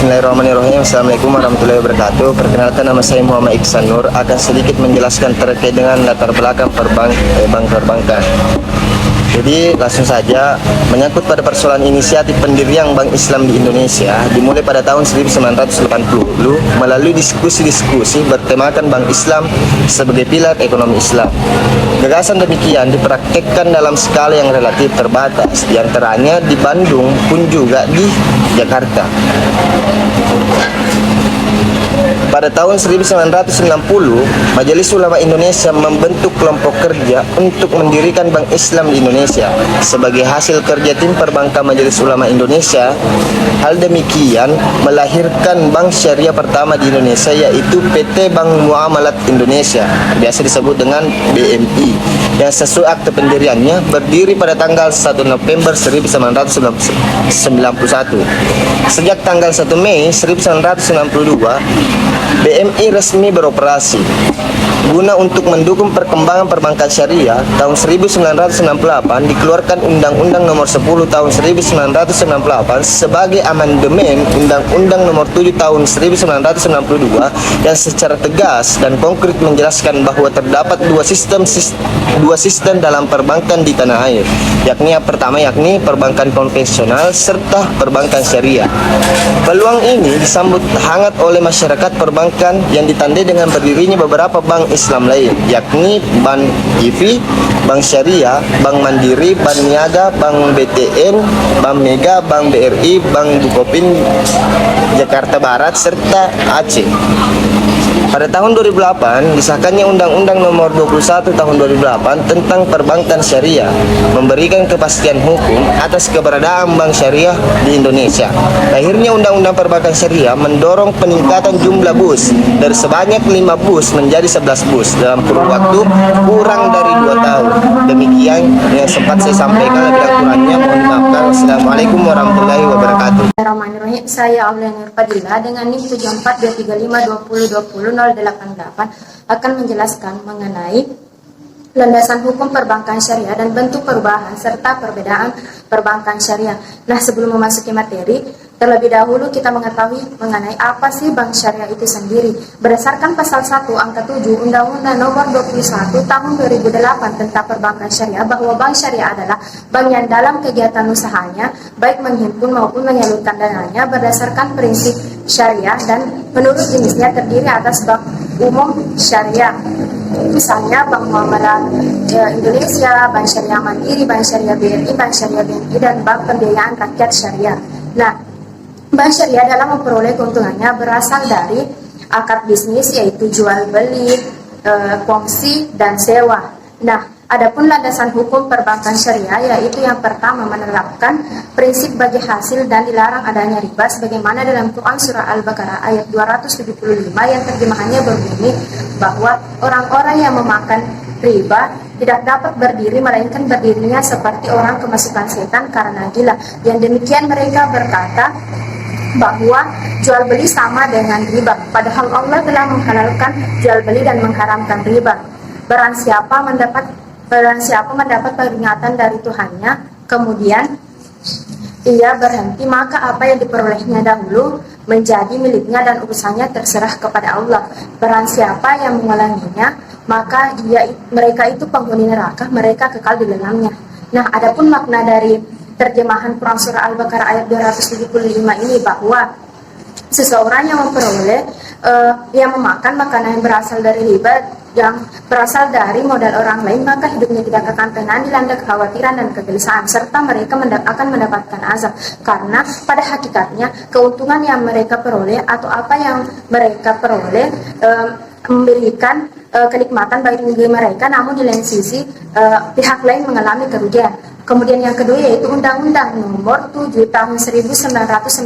Bismillahirrahmanirrahim. Assalamualaikum warahmatullahi wabarakatuh. Perkenalkan, nama saya Muhammad Iksan Nur. Akan sedikit menjelaskan terkait dengan latar belakang bank perbankan. Jadi langsung saja, menyangkut pada persoalan inisiatif pendirian Bank Islam di Indonesia dimulai pada tahun 1980 melalui diskusi-diskusi bertemakan Bank Islam sebagai pilar ekonomi Islam. Gagasan demikian dipraktekkan dalam skala yang relatif terbatas, diantaranya di Bandung pun juga di Jakarta. Pada tahun 1990, Majelis Ulama Indonesia membentuk kelompok kerja untuk mendirikan Bank Islam di Indonesia. Sebagai hasil kerja tim perbankan Majelis Ulama Indonesia, hal demikian melahirkan bank syariah pertama di Indonesia, yaitu PT Bank Muamalat Indonesia, biasa disebut dengan BMI, yang sesuai akte pendiriannya berdiri pada tanggal 1 November 1991. Sejak tanggal 1 Mei 1992, BMI resmi beroperasi. Guna untuk mendukung perkembangan perbankan syariah, tahun 1968 dikeluarkan Undang-Undang Nomor 10 Tahun 1998 sebagai amandemen Undang-Undang Nomor 7 Tahun 1992 yang secara tegas dan konkret menjelaskan bahwa terdapat dua sistem dalam perbankan di tanah air, yakni yang pertama yakni perbankan konvensional serta perbankan syariah. Peluang ini disambut hangat oleh masyarakat perbankan yang ditandai dengan berdirinya beberapa bank Islam lain, yakni Bank IFI, Bank Syariah, Bank Mandiri, Bank Niaga, Bank BTN, Bank Mega, Bank BRI, Bank Bukopin Jakarta Barat, serta Aceh. Pada tahun 2008, disahkannya Undang-Undang Nomor 21 Tahun 2008 tentang Perbankan Syariah, memberikan kepastian hukum atas keberadaan bank syariah di Indonesia. Lahirnya Undang-Undang Perbankan Syariah mendorong peningkatan jumlah bus dari sebanyak 5 bus menjadi 11 bus dalam kurun waktu kurang dari 2 tahun. Demikian yang sempat saya sampaikan, lebih kurangnya mohon dimaafkan. Wassalamualaikum warahmatullahi wabarakatuh. Bismillahirrahmanirrahim. Saya Aulia Nurfadila dengan NIM 7423520088 akan menjelaskan mengenai landasan hukum perbankan syariah dan bentuk perubahan serta perbedaan perbankan syariah. Nah, sebelum memasuki materi, terlebih dahulu kita mengetahui mengenai apa sih bank syariah itu sendiri. Berdasarkan pasal 1 angka 7 Undang-Undang Nomor 21 Tahun 2008 tentang perbankan syariah, bahwa bank syariah adalah bank yang dalam kegiatan usahanya baik menghimpun maupun menyalurkan dananya berdasarkan prinsip syariah dan menurut jenisnya terdiri atas bank umum syariah. Misalnya Bank Muamalat Indonesia, Bank Syariah Mandiri, Bank Syariah BRI, Bank Syariah BNI, dan Bank Pembiayaan Rakyat Syariah. Nah, bank syariah dalam memperoleh keuntungannya berasal dari akad bisnis, yaitu jual beli, kongsi, dan sewa. Nah, adapun landasan hukum perbankan syariah, yaitu yang pertama menerapkan prinsip bagi hasil dan dilarang adanya riba, sebagaimana dalam Quran surah Al-Baqarah ayat 275 yang terjemahannya berbunyi bahwa orang-orang yang memakan riba tidak dapat berdiri melainkan berdirinya seperti orang kemasukan setan karena gila. Yang demikian mereka berkata bahwa jual beli sama dengan riba, padahal Allah telah menghalalkan jual beli dan mengharamkan riba. Barang siapa mendapat peringatan dari Tuhannya, kemudian ia berhenti, maka apa yang diperolehnya dahulu menjadi miliknya dan urusannya terserah kepada Allah. Barang siapa yang mengulanginya, maka mereka itu penghuni neraka, mereka kekal di dalamnya. Nah, adapun makna dari terjemahan Quran surah Al-Baqarah ayat 275 ini, bahwa seseorang yang memperoleh yang memakan makanan yang berasal dari riba, yang berasal dari modal orang lain, maka hidupnya tidak akan tenang, dilanda kekhawatiran dan kegelisahan, serta mereka akan mendapatkan azab. Karena pada hakikatnya keuntungan yang mereka peroleh atau apa yang mereka peroleh memberikan kenikmatan bagi mereka, namun di lain sisi pihak lain mengalami kerugian. Kemudian yang kedua yaitu Undang-Undang Nomor 7 Tahun 1992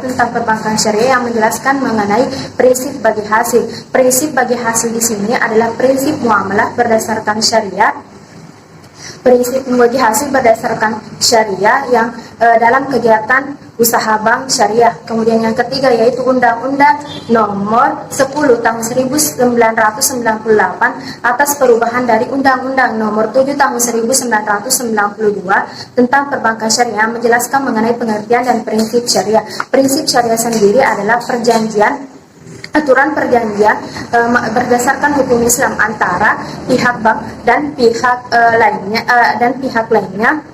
tentang Perbankan Syariah yang menjelaskan mengenai prinsip bagi hasil. Prinsip bagi hasil di sini adalah prinsip muamalah berdasarkan syariah. prinsip membagi hasil berdasarkan syariah yang dalam kegiatan usaha bank syariah. Kemudian yang ketiga yaitu Undang-Undang Nomor 10 Tahun 1998 atas perubahan dari Undang-Undang Nomor 7 Tahun 1992 tentang perbankan syariah, menjelaskan mengenai pengertian dan prinsip syariah. Prinsip syariah sendiri adalah aturan perjanjian berdasarkan hukum Islam antara pihak bank dan pihak lainnya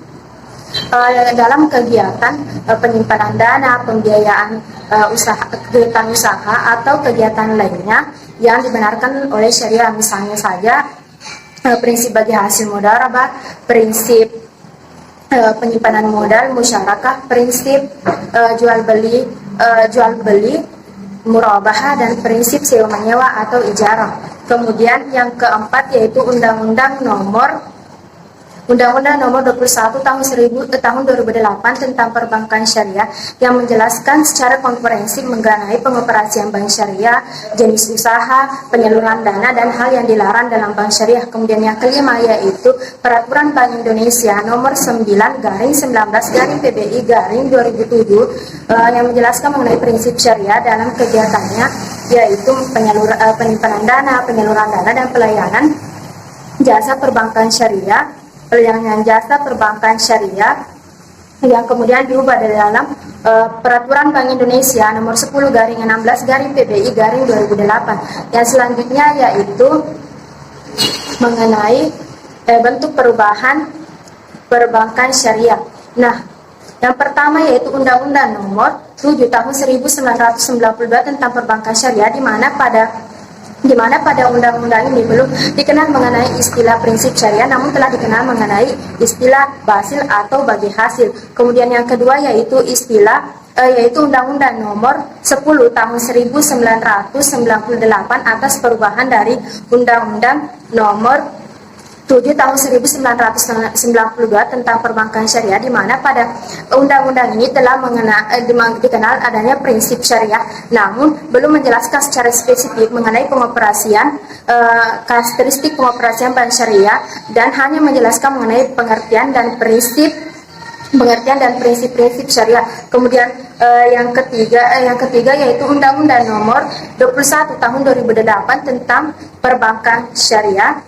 dalam kegiatan penyimpanan dana, pembiayaan kegiatan usaha atau kegiatan lainnya yang dibenarkan oleh syariah. Misalnya saja prinsip bagi hasil mudharabah, prinsip penyimpanan modal musyarakah, prinsip jual beli murabahah, dan prinsip sewa menyewa atau ijarah. Kemudian yang keempat yaitu Undang-Undang Nomor 21 tahun 2008 tentang perbankan syariah yang menjelaskan secara komprehensif mengenai pengoperasian bank syariah, jenis usaha, penyaluran dana, dan hal yang dilarang dalam bank syariah. Kemudian yang kelima yaitu Peraturan Bank Indonesia Nomor 9/19/PBI/2007 yang menjelaskan mengenai prinsip syariah dalam kegiatannya, yaitu penyimpanan dana, penyaluran dana, dan pelayanan jasa perbankan syariah. Pelayanan jasa perbankan syariah yang kemudian diubah dari dalam Peraturan Bank Indonesia Nomor 10/16/PBI/2008. Yang selanjutnya yaitu mengenai bentuk perubahan perbankan syariah. Nah, yang pertama yaitu Undang-Undang Nomor 7 Tahun 1992 tentang perbankan syariah, di mana pada undang-undang ini belum dikenal mengenai istilah prinsip syariah, namun telah dikenal mengenai istilah basil atau bagi hasil. Kemudian yang kedua yaitu Undang-Undang Nomor 10 Tahun 1998 atas perubahan dari Undang-Undang Nomor 7 Tahun 1992 tentang perbankan syariah, di mana pada undang-undang ini telah dikenal adanya prinsip syariah, namun belum menjelaskan secara spesifik mengenai pengoperasian karakteristik pengoperasian bank syariah, dan hanya menjelaskan mengenai pengertian dan prinsip-prinsip syariah. Kemudian yang ketiga yaitu Undang-Undang Nomor 21 Tahun 2008 tentang perbankan syariah,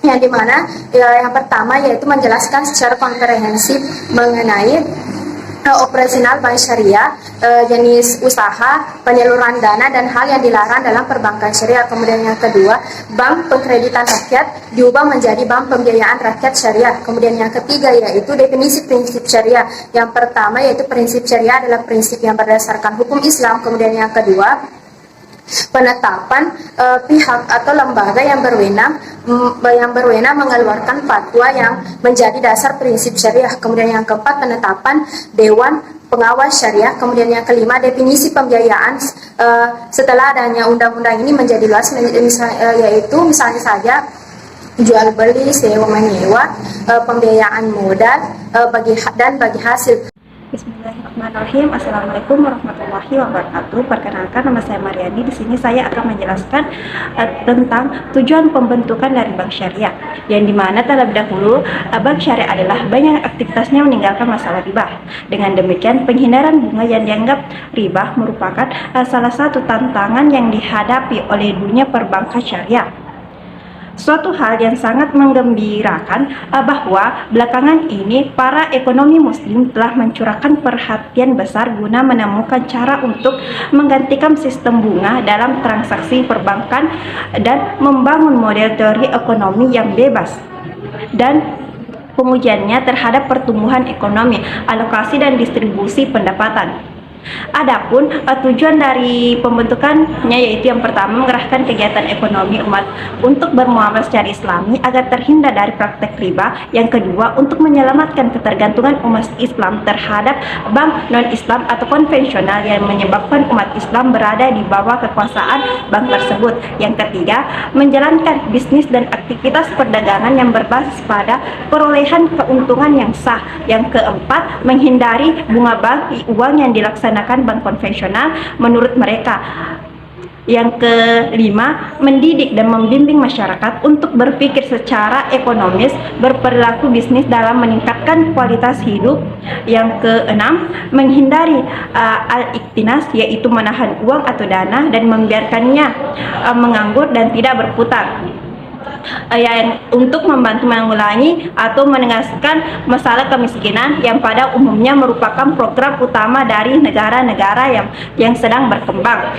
yang dimana yang pertama yaitu menjelaskan secara komprehensif mengenai operasional bank syariah, jenis usaha, penyaluran dana, dan hal yang dilarang dalam perbankan syariah. Kemudian yang kedua, bank pengkreditan rakyat diubah menjadi bank pembiayaan rakyat syariah. Kemudian yang ketiga yaitu definisi prinsip syariah. Yang pertama yaitu prinsip syariah adalah prinsip yang berdasarkan hukum Islam. Kemudian yang kedua, penetapan pihak atau lembaga yang berwenang mengeluarkan fatwa yang menjadi dasar prinsip syariah. Kemudian yang keempat, penetapan Dewan Pengawas Syariah. Kemudian yang kelima, definisi pembiayaan setelah adanya undang-undang ini menjadi luas, yaitu misalnya saja jual beli, sewa menyewa, pembiayaan modal, bagi hasil. Bismillahirrahmanirrahim. Assalamualaikum warahmatullahi wabarakatuh. Perkenalkan, nama saya Mariani. Di sini saya akan menjelaskan tentang tujuan pembentukan dari bank syariah, yang dimana terlebih dahulu bank syariah adalah bank yang aktivitasnya meninggalkan masalah riba. Dengan demikian, penghindaran bunga yang dianggap riba merupakan salah satu tantangan yang dihadapi oleh dunia perbankan syariah. Suatu hal yang sangat menggembirakan bahwa belakangan ini para ekonomi muslim telah mencurahkan perhatian besar guna menemukan cara untuk menggantikan sistem bunga dalam transaksi perbankan dan membangun model teori ekonomi yang bebas dan pengujiannya terhadap pertumbuhan ekonomi, alokasi dan distribusi pendapatan. Adapun tujuan dari pembentukannya yaitu yang pertama, mengerahkan kegiatan ekonomi umat untuk bermuamalah secara islami agar terhindar dari praktek riba. Yang kedua, untuk menyelamatkan ketergantungan umat Islam terhadap bank non-Islam atau konvensional yang menyebabkan umat Islam berada di bawah kekuasaan bank tersebut. Yang ketiga, menjalankan bisnis dan aktivitas perdagangan yang berbasis pada perolehan keuntungan yang sah. Yang keempat, menghindari bunga bank uang yang dilaksanakan bank konvensional menurut mereka. Yang kelima, mendidik dan membimbing masyarakat untuk berpikir secara ekonomis, berperilaku bisnis dalam meningkatkan kualitas hidup. Yang keenam, menghindari al-iktinas, yaitu menahan uang atau dana dan membiarkannya menganggur dan tidak berputar. Yang untuk membantu menanggulangi atau menegaskan masalah kemiskinan yang pada umumnya merupakan program utama dari negara-negara yang sedang berkembang.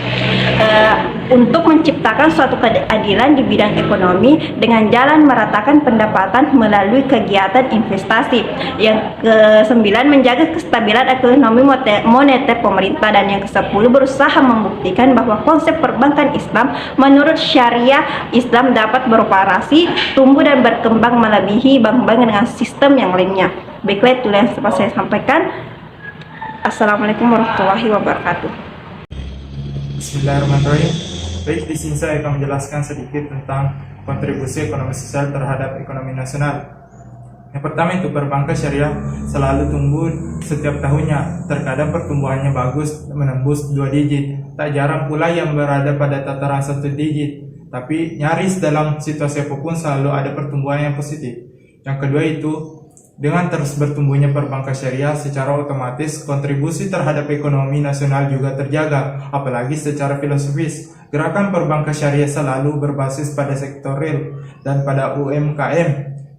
Untuk menciptakan suatu keadilan di bidang ekonomi dengan jalan meratakan pendapatan melalui kegiatan investasi. Yang kesembilan, menjaga kestabilan ekonomi moneter pemerintah. Dan yang kesepuluh, berusaha membuktikan bahwa konsep perbankan Islam menurut syariah Islam dapat beroperasi, tumbuh dan berkembang melebihi bank-bank dengan sistem yang lainnya. Baiklah, itu yang sempat saya sampaikan. Assalamualaikum warahmatullahi wabarakatuh. Bismillahirrahmanirrahim. Baik, di sini saya akan menjelaskan sedikit tentang kontribusi ekonomi sosial terhadap ekonomi nasional. Yang pertama itu, perbankan syariah selalu tumbuh setiap tahunnya. Terkadang pertumbuhannya bagus, menembus 2 digit. Tak jarang pula yang berada pada tataran 1 digit. Tapi nyaris dalam situasi apapun selalu ada pertumbuhan yang positif. Yang kedua itu, dengan terus bertumbuhnya perbankan syariah, secara otomatis kontribusi terhadap ekonomi nasional juga terjaga, apalagi secara filosofis. Gerakan perbankan syariah selalu berbasis pada sektor real dan pada UMKM.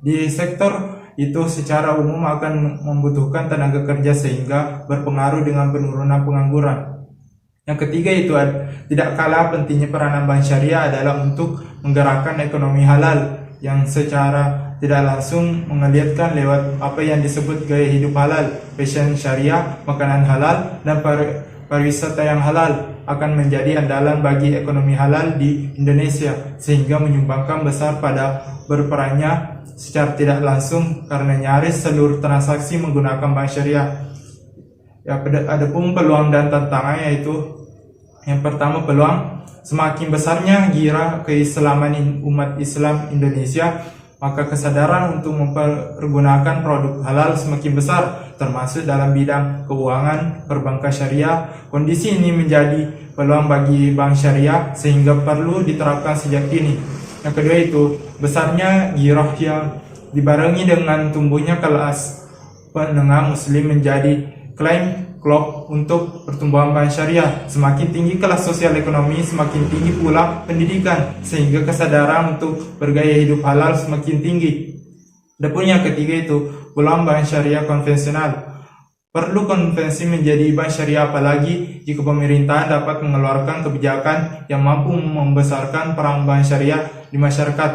Di sektor itu secara umum akan membutuhkan tenaga kerja sehingga berpengaruh dengan penurunan pengangguran. Yang ketiga itu, tidak kalah pentingnya peranan bank syariah adalah untuk menggerakkan ekonomi halal yang secara tidak langsung menggeliatkan lewat apa yang disebut gaya hidup halal, fashion syariah, makanan halal, dan pariwisata yang halal akan menjadi andalan bagi ekonomi halal di Indonesia, sehingga menyumbangkan besar pada berperannya secara tidak langsung karena nyaris seluruh transaksi menggunakan bank syariah. Ya, ada pun peluang dan tantangan, yaitu yang pertama, peluang semakin besarnya gairah keislaman umat Islam Indonesia, maka kesadaran untuk mempergunakan produk halal semakin besar, termasuk dalam bidang keuangan perbankan syariah. Kondisi ini menjadi peluang bagi bank syariah sehingga perlu diterapkan sejak dini. Yang kedua itu, besarnya gairah yang dibarengi dengan tumbuhnya kelas penengah muslim menjadi klaim klop untuk pertumbuhan bank syariah. Semakin tinggi kelas sosial ekonomi, semakin tinggi pula pendidikan, sehingga kesadaran untuk bergaya hidup halal semakin tinggi. Adapun yang ketiga itu, peluang bank syariah konvensional. Perlu konvensi menjadi bank syariah, apalagi jika pemerintahan dapat mengeluarkan kebijakan yang mampu membesarkan peran bank syariah di masyarakat.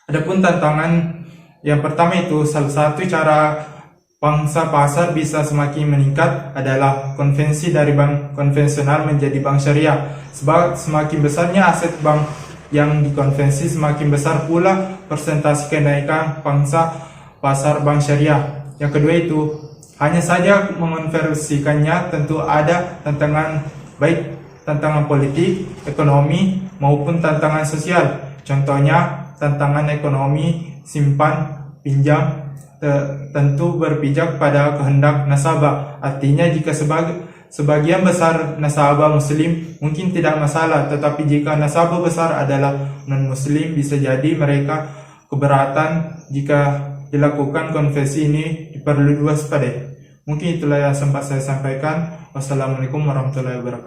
Adapun tantangan yang pertama itu, salah satu cara pangsa pasar bisa semakin meningkat adalah konvensi dari bank konvensional menjadi bank syariah. Sebab semakin besarnya aset bank yang dikonvensi, semakin besar pula persentase kenaikan pangsa pasar bank syariah. Yang kedua itu, hanya saja mengonversikannya tentu ada tantangan, baik tantangan politik, ekonomi, maupun tantangan sosial. Contohnya, tantangan ekonomi simpan pinjam tentu berpijak pada kehendak nasabah. Artinya jika sebagian besar nasabah muslim mungkin tidak masalah, tetapi jika nasabah besar adalah non-muslim, bisa jadi mereka keberatan jika dilakukan konversi ini. Perlu diwaspadai. Mungkin itulah yang sempat saya sampaikan. Wassalamualaikum warahmatullahi wabarakatuh.